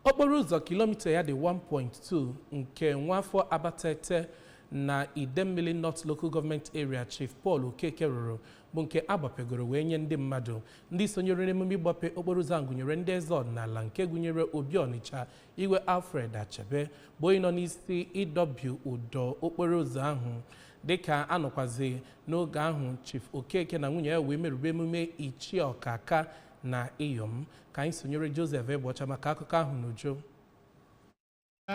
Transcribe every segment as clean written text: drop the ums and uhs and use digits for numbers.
okporo ụzọ kilomita ya dị 1.2 nke nwafọ Abatete na Idemmili North Local Government Area Chief Paul Okeke rụrụ bụ nke agbapegoro wee nye ndị mmadụ. Ndị sonyere n'emume ịgbape okporo ụzọ gụnyere ndị eze ọdịnala nke gụnyere Obi Ọnịcha, Iwe Alfred Achebe bụ onye nọ n'isi ịdọbi ụdọ okporo ụzọ ahụ. Dịka anọkwazi n'oge ahụ, Chief Okeke na nwunye ya wee merube emume Ichie Ọkaka na Iyom. Ka anyị sonyere Joseph Egbocha maka akụkọ ahụ n'uju.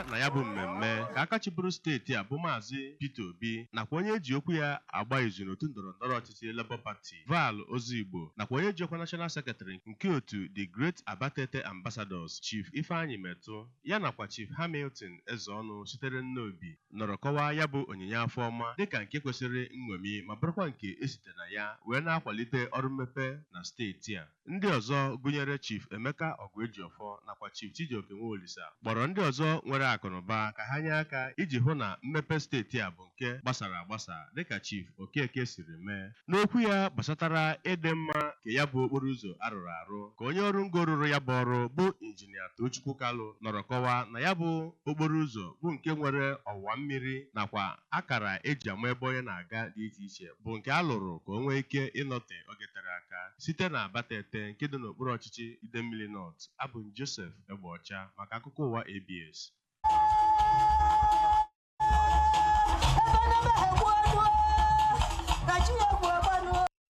Na ya bụ mmemme ka aka chịbụrụ steeti a bụ Maazi Peter Obi nakwa onye ji okwu ya agba izu n'otu ndọrọndọrọ ọchịchị Labour Party Val Ozigbo nakwa onye ji okwa National Secretary nke otu The Great Abatete Ambassadors Chief Ifeanyi Metụ ya nakwa Chief Hamilton Ezeọnụ sitere n'Obi nọrọ kọwaa ya bụ onyinye afọ ọma dịka nke kwesịrị nṅomi ma bụrụkwa nke esite na ya wee na-akwalite ọrụ mmepe na steeti a. Ndị ọzọ gụnyere Chief Emeka Ọgụejiọfọ nakwa Chief Chijioke Nwoolisa kpọrọ ndị ọzọ nwere akụnụba ka ha nye aka iji hụ na mmepe steeti a bụ nke gbasara agbasa dịka Chief Okeke siri mee. N'okwu ya gbasatara ịdị mma nke ya bụ okporo ụzọ arụrụ arụ ka onye ọrụ ngo rụrụ ya bụ ọrụ bụ Injinia Tochukwu Kalụ nọrọ kọwaa na ya bụ okporo ụzọ bụ nke nwere ọwa mmiri nakwa akara eji ama ebe onye na-aga dị iche iche bụ nke a lụrụ ka o nwee ike ịnọte oge tere aka site na Abatete nke dị n'okpuru ọchịchị Idemmili North. Abụ m Joseph Egbocha maka akụkọ ụwa ABS.